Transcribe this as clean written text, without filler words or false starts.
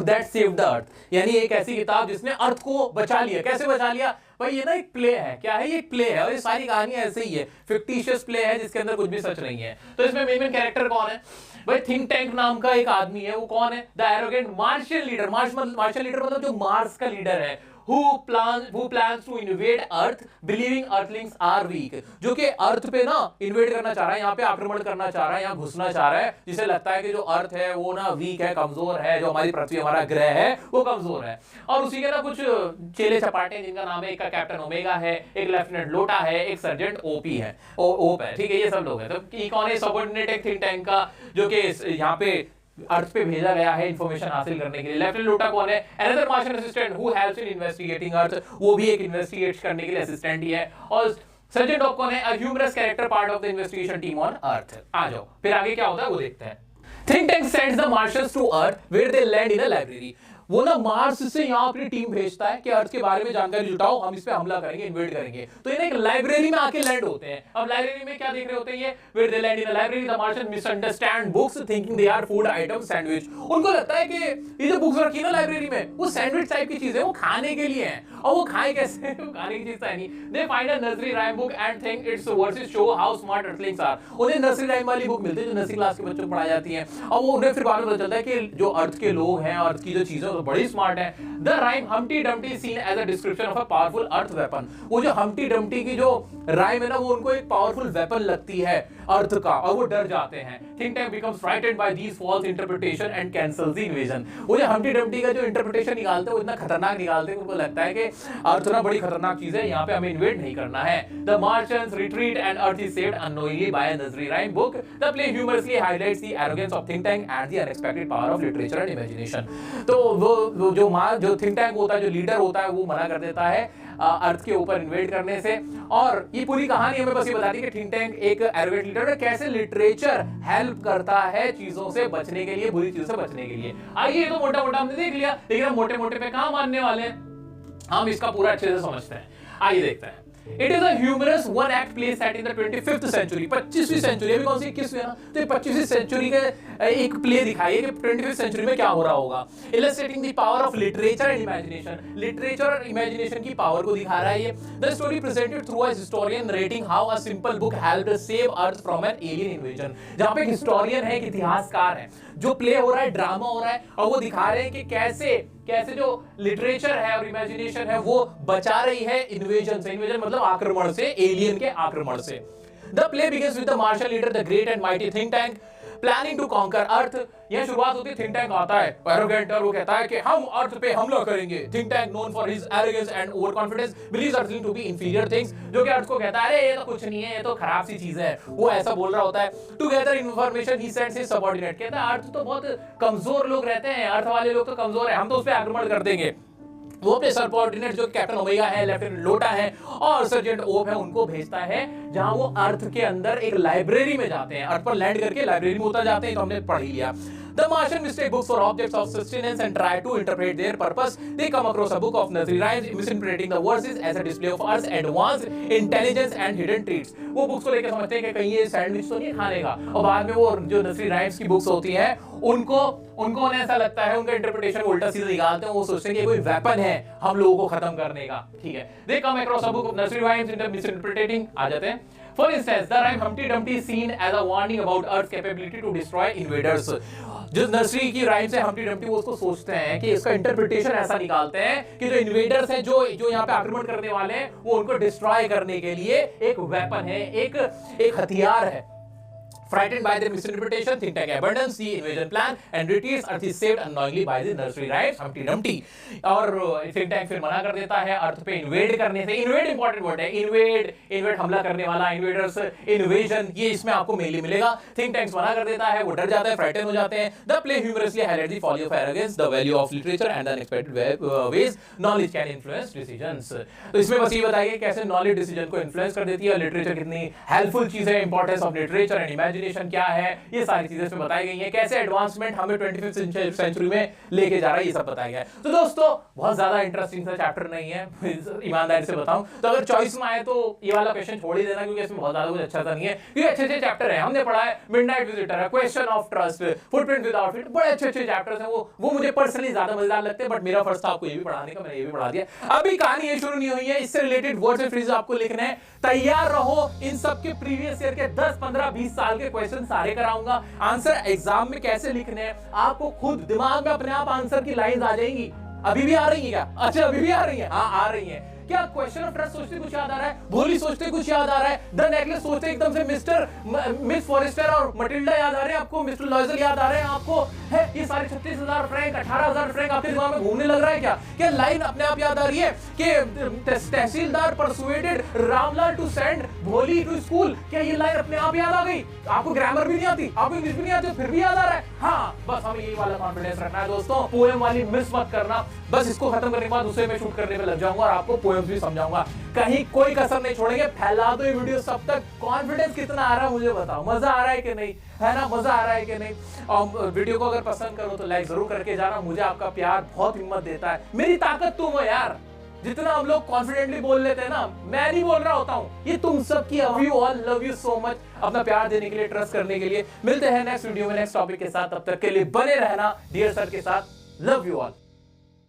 That saved the earth, यानी एक ऐसी किताब जिसने अर्थ को बचा लिया। कैसे बचा लिया भाई? ये ना एक प्ले है। क्या है? ये एक प्ले है और ये सारी कहानी ऐसे ही है, फिक्टिशियस प्ले है जिसके अंदर कुछ भी सच नहीं है। तो इसमें मेन कैरेक्टर कौन है भाई? थिंक टैंक नाम का एक आदमी है। वो कौन है? The arrogant martial leader. Martial leader मतलब जो मार्स का लीडर है, who plans to invade earth believing earthlings are weak, जो कि अर्थ पे ना इन्वेड करना चाह रहा है, यहाँ पे आक्रमण करना चाह रहा है, यहाँ घुसना चाह रहा है, जिसे लगता है कि जो अर्थ है वो ना वीक है, कमजोर है, जो हमारी पृथ्वी हमारा ग्रह है वो कमजोर है। और उसी के ना कुछ चेले चपाटे जिनका नाम है, एक का कैप्टन ओमेगा है, एक लेफ्टिनेंट लोटा है, एक सर्जेंट ओपी है, ओप है, ठीक है, ये सब लोग हैं। तो कौन है? सबऑर्डिनेट एक थिंक टैंक का जो कि यहाँ पे अर्थ पे भेजा गया है इंफॉर्मेशन हासिल करने के लिए। लेफ्टिनेंट लोटा कौन है? Another Martian assistant who helps in investigating Earth, वो भी एक इन्वेस्टिगेट करने के लिए असिस्टेंट ही है। और सर्जेंट ऑफ कौन है? A humorous character part of the investigation team on Earth. आ जाओ फिर आगे क्या होता है वो देखते हैं। Think tank sends the Martians to Earth where they land in a library. वो ना मार्स से यहाँ अपनी टीम भेजता है कि अर्थ के बारे में जानकारी जुटाओ, हम इस पे हमला करेंगे, इन्वेड करेंगे। तो ये एक लाइब्रेरी में आके लैंड होते हैं। अब लाइब्रेरी में क्या देख रहे होते हैं ये? Where they land in a library the Martian misunderstand books thinking they are food item sandwich. उनको लगता है कि ये जो बुक्स रखी है ना लाइब्रेरी में वो सैंडविच टाइप की चीज है, वो खाने के लिए है। और वो खाए कैसे? वो खाने की चीज है नहीं। They find a nursery rhyme book and think it's verses show how smart earthlings are. उन्हें नर्सरी राइम वाली बुक मिलती है जो नर्सरी क्लास के बच्चों को पढ़ाई जाती है, और वो उन्हें फिर बाद में पता चलता है कि जो अर्थ के लोग हैं, अर्थ की जो चीजें तो बड़ी स्मार्ट है। The rhyme Humpty Dumpty is seen as a description of a powerful earth weapon। वो जो Humpty Dumpty की जो राइम है ना, वो उनको एक पावरफुल वेपन लगती है अर्थ का, और वो डर जाते हैं। Think tank becomes frightened by these false interpretation and cancels the invasion। वो जो Humpty Dumpty का जो इंटरप्रिटेशन निकालते हैं वो इतना खतरनाक निकालते हैं, उनको लगता है कि अर्थ ना बड़ी खतरनाक चीज है, यहाँ पे हमें इन्वेड नहीं करना है। The Martians retreat and Earth is saved unknowingly by a nursery rhyme book। The play humorously highlights the arrogance of think tank and the unexpected power of literature and imagination। तो वो जो think tank होता है, जो leader होता है, वो मना कर देता है अर्थ के ऊपर इन्वेड करने से। और ये पूरी कहानी हमें बस ये बताती है कि थिंक टैंक एक एरोगेंट लीडर है, कैसे लिटरेचर हेल्प करता है चीजों से बचने के लिए, बुरी चीजों से बचने के लिए। आइए तो मोटा मोटा हमने देख लिया, लेकिन हम मोटे मोटे पे कहां मानने वाले हैं, हम इसका पूरा अच्छे से समझते हैं। आइए देखते हैं। It is a humorous one act play set in the 25th century। 25वीं सेंचुरी, अभी कौन सी 21वीं है ना, तो 25वीं सेंचुरी का एक प्ले दिखाइए कि 25वीं सेंचुरी में क्या हो रहा होगा। Illustrating the power of literature and imagination। Literature और इमेजिनेशन की पावर को दिखा रहा है ये। The story presented through a historian narrating how a simple book helped save Earth from an alien invasion। जहाँ पे एक हिस्टोरियन है, एक इतिहासकार है, जो प्ले हो रहा है, ड्रामा हो रहा है, और वो दिखा रहे हैं कि कैसे जो लिटरेचर है और इमेजिनेशन है वो बचा रही है इन्वेजन से। इन्वेजन मतलब आक्रमण से, एलियन के आक्रमण से। The play begins with the martial leader, the great and mighty think tank, planning to conquer Earth। यह शुरुआत होती है, थिंक टैंक आता है एरोगेंट, और वो कहता है कि हम अर्थ पे हमला करेंगे। Think tank known for his arrogance and over confidence believes Earth to be inferior things, जो कि अर्थ को कहता है अरे ये तो कुछ नहीं है, ये तो खराब सी चीज है, वो ऐसा बोल रहा होता है। To gather information he sends his subordinate, कहता है अर्थ तो बहुत कमजोर लोग रहते हैं, अर्थ वाले लोग तो कमजोर है, हम तो उस पे आक्रमण कर देंगे। वो अपने सबऑर्डिनेट जो कैप्टन ओमेगा है, लेफ्टिनेंट लोटा है और सर्जेंट ओप है, उनको भेजता है जहां वो अर्थ के अंदर एक लाइब्रेरी में जाते हैं। अर्थ पर लैंड करके लाइब्रेरी में उतर जाते हैं, तो हमने पढ़ ही लिया। The Martian mistake books for objects of sustenance and try to interpret their purpose। They come across a book of nursery rhymes, misinterpreting the verses as a display of Earth's advanced intelligence and hidden traits। वो books को लेकर समझते हैं कि कहीं ये sandwich तो नहीं खाने का, और बाद में वो जो नर्सरी राइम्स की बुक्स होती हैं उनको उन्हें ऐसा लगता है, उनका इंटरप्रिटेशन उल्टा सीधा निकालते हैं, वो सोचते हैं कि कोई वेपन है हम लोगों को खत्म करने का, ठीक है। They come across a book of nursery rhymes misinterpreting, आ जाते हैं। For instance, the rhyme Humpty Dumpty is seen as a warning about Earth's capability to destroy invaders। जो नर्सरी की राइम से हम्प्टी डम्प्टी, वो उसको सोचते हैं कि इसका इंटरप्रिटेशन ऐसा निकालते हैं कि जो इन्वेडर्स हैं, जो यहाँ पे आक्रमण करने वाले हैं, वो उनको डिस्ट्रॉय करने के लिए एक वेपन है, एक हथियार है। Frightened by their misinterpretation, think tank abandons the invasion plan and retreats। Earth is saved unknowingly by the nursery rhymes Humpty Dumpty। और think tank फिर मना कर देता है अर्थ पे इन्वेड करने से। इन्वेड इंपॉर्टेंट वर्ड है, इन्वेड हमला करने वाला, इन्वेडर्स, इन्वेजन, ये इसमें आपको मेनली मिलेगा। think tanks मना कर देता है, वो डर जाता है, फ्राइटन हो जाते हैं। The play humorously highlights the folly of arrogance, the value of literature and the unexpected ways knowledge can influence decisions। तो इसमें बस ये बताइए कैसे नॉलेज डिसीजन को इन्फ्लुएंस कर देती है, लिटरेचर कितनी हेल्पफुल चीज है, importance of literature and imagination imagination क्या है, ये सारी चीजें इसमें बताई गई हैं, कैसे एडवांसमेंट हमें 25वीं सेंचुरी में लेके जा रहा है, ये सब बताया गया है। तो दोस्तों बहुत ज्यादा इंटरेस्टिंग सा चैप्टर नहीं है, ईमानदारी से बताऊं तो। अगर चॉइस में आए तो ये वाला क्वेश्चन छोड़ ही देना, क्योंकि इसमें बहुत ज्यादा कुछ अच्छा सा नहीं है, क्योंकि अच्छे अच्छे चैप्टर है। हमने पढ़ा है मिडनाइट विजिटर है, question of trust, footprint without fit, बड़े अच्छे अच्छे चैप्टर्स हैं, वो मुझे पर्सनली ज्यादा मजेदार लगते हैं, बट मेरा फर्ज था आपको ये भी पढ़ाने का, मैंने ये भी पढ़ा दिया। अभी कहानी ये शुरू नहीं हुई है, इससे रिलेटेड वर्ड्स एंड फ्रेजेस आपको लिखने हैं, तैयार रहो। इन सब के प्रीवियस ईयर के 10 15 20 साल के क्वेश्चन सारे कराऊंगा, आंसर एग्जाम में कैसे लिखने हैं आपको खुद दिमाग में अपने आप आंसर की लाइंस आ जाएंगी। अभी भी आ रही है क्या? अच्छा अभी भी आ रही है, हाँ आ रही है। क्या क्वेश्चन ऑफ ट्रस्ट सोचते कुछ याद आ रहा है, भोली सोचते कुछ याद आ रहा है, द नेकलेस सोचते एकदम से मिस्टर मिस फॉरेस्टर और मटिल्डा याद आ रहे हैं आपको, मिस्टर लॉयजल याद आ रहे हैं आपको, है ये सारे 36,000 फ्रैंक 18,000 फ्रैंक आपके दिमाग में घूमने लग रहा है क्या? क्या लाइन अपने आप याद आ रही है कि तहसीलदार परसुएडेड रामलाल टू सेंड भोली टू स्कूल? क्या ये लाइन अपने आप याद आ गई? आपको ग्रामर भी नहीं आती, आपको इंग्लिश भी नहीं आती, फिर भी याद आ रहा है? हाँ, बस हमें यही वाला कॉन्फिडेंस रखना है दोस्तों। पोएम वाली मिस मत करना, बस इसको खत्म करने के बाद उसे मैं शूट करने पे लग जाऊंगा और आपको पोएम्स भी समझाऊंगा, कहीं कोई कसर नहीं छोड़ेंगे। फैला दो ये वीडियो सब तक। कॉन्फिडेंस कितना आ रहा है मुझे बताओ, मजा आ रहा है कि नहीं, है ना, मजा आ रहा है कि नहीं? और वीडियो को अगर पसंद करो तो लाइक जरूर करके जाना, मुझे आपका प्यार बहुत हिम्मत देता है। मेरी ताकत तुम हो यार, जितना हम लोग कॉन्फिडेंटली बोल लेते हैं ना, मैं नहीं बोल रहा होता हूँ, ये तुम सब की। Love you all, love you so much, अपना प्यार देने के लिए, ट्रस्ट करने के लिए। मिलते हैं नेक्स्ट वीडियो में नेक्स्ट टॉपिक के साथ, तब तक के लिए बने रहना डियर सर के साथ। Love you all.